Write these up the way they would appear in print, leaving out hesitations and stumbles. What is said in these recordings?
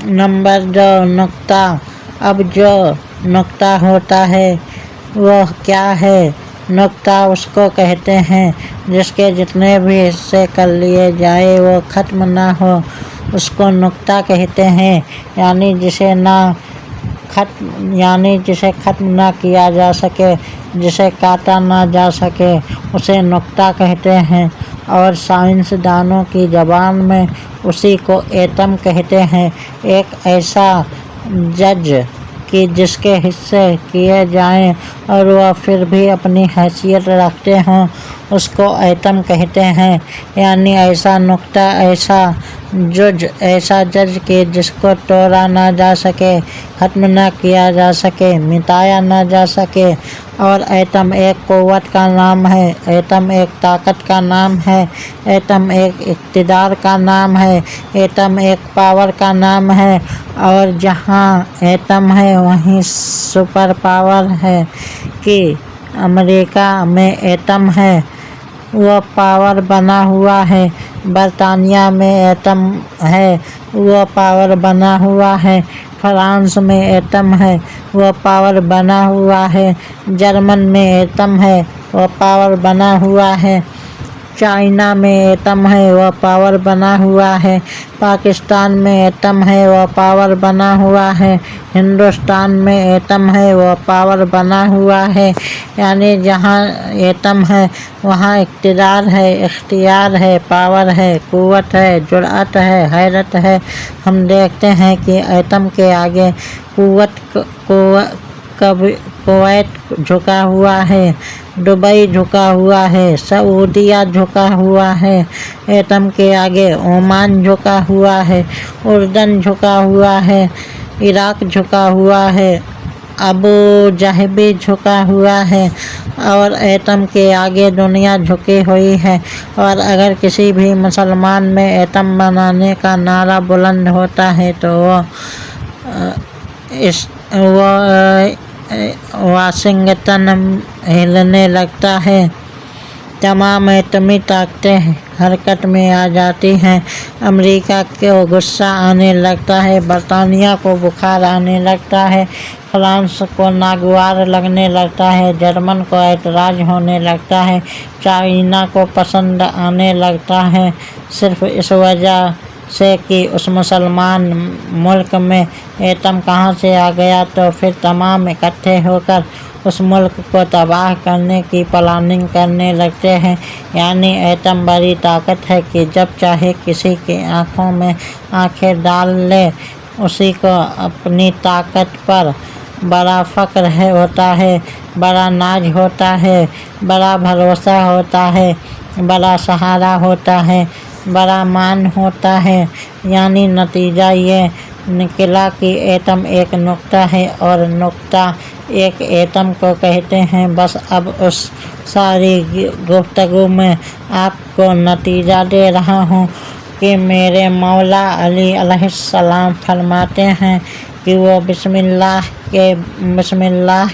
Number 2 नुक्ता। अब जो नुक्ता होता है वह क्या है? नुक्ता उसको कहते हैं जिसके जितने भी हिस्से कर लिए जाए वो ख़त्म ना हो, उसको नुक्ता कहते हैं। यानी जिसे ख़त्म ना किया जा सके, जिसे काटा ना जा सके, उसे नुक्ता कहते हैं। और साइंसदानों की ज़बान में उसी को एटम कहते हैं। एक ऐसा जज कि जिसके हिस्से किए जाएं और वह फिर भी अपनी हैसियत रखते हों, उसको एटम कहते हैं। यानी ऐसा नुक्ता, ऐसा जज कि जिसको तोड़ा ना जा सके, ख़त्म ना किया जा सके, मिटाया ना जा सके। और एटम एक क़ुव्वत का नाम है, एटम एक ताकत का नाम है, एटम एक इक़्तिदार का नाम है, एटम एक पावर का नाम है। और जहाँ एटम है वहीं सुपर पावर है कि अमेरिका में एटम है, वह पावर बना हुआ है। बरतानिया में एटम है, वह पावर बना हुआ है। फ्रांस में एटम है, वह पावर बना हुआ है। जर्मन में एटम है, वह पावर बना हुआ है। चाइना में एटम है, वह पावर बना हुआ है। पाकिस्तान में एटम है, वह पावर बना हुआ है। हिंदुस्तान में एटम है, वह पावर बना हुआ है। यानी जहाँ एटम है वहाँ इक़्तिदार है, इख्तियार है, पावर है, क़ुव्वत है, जुर्अत है, हैरत है। हम देखते हैं कि एटम के आगे कुवैत झुका हुआ है, दुबई झुका हुआ है, सऊदीया झुका हुआ है। एटम के आगे ओमान झुका हुआ है, उर्दन झुका हुआ है, इराक़ झुका हुआ है, अबू जहबी झुका हुआ है। और एटम के आगे दुनिया झुकी हुई है। और अगर किसी भी मुसलमान में एटम बनाने का नारा बुलंद होता है तो वाशिंगटन हिलने लगता है। तमाम एटमी ताकतें हरकत में आ जाती हैं। अमेरिका को गुस्सा आने लगता है, बरतानिया को बुखार आने लगता है, फ्रांस को नागवार लगने लगता है, जर्मन को ऐतराज़ होने लगता है, चाइना को पसंद आने लगता है। सिर्फ इस वजह से कि उस मुसलमान मुल्क में एटम कहाँ से आ गया, तो फिर तमाम इकट्ठे होकर उस मुल्क को तबाह करने की प्लानिंग करने लगते हैं। यानी एटम बड़ी ताकत है कि जब चाहे किसी की आँखों में आँखें डाल ले। उसी को अपनी ताकत पर बड़ा फ़ख्र होता है, बड़ा नाज होता है, बड़ा भरोसा होता है, बड़ा सहारा होता है, बड़ा मान होता है। यानी नतीजा ये निकला कि एटम एक नुक्ता है और नुक्ता एक एटम को कहते हैं। बस अब उस सारी गुफ्तगू में आपको नतीजा दे रहा हूँ कि मेरे मौला अली अलैहिस्सलाम फरमाते हैं कि वो बिस्मिल्लाह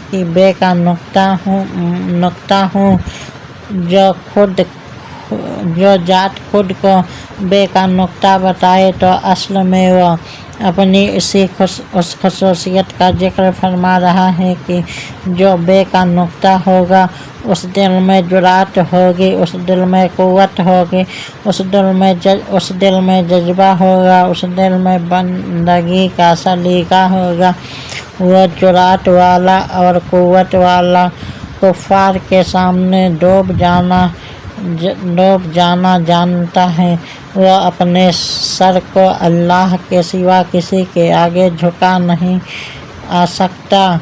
की बे का नुक्ता हूँ, जो जात खुद को बे का नुक्ता बताए तो असल में वो अपनी उस खसूसियत का जिक्र फरमा रहा है कि जो बे का नुक्ता होगा उस दिल में जुरात होगी, उस दिल में क़ुव्वत होगी, उस दिल में जज्बा होगा, उस दिल में बंदगी का सलीका होगा। वो जुरात वाला और क़ुव्वत वाला कुफ़ार के सामने डूब जाना जानता है। वह अपने सर को अल्लाह के सिवा किसी के आगे झुका नहीं आ सकता।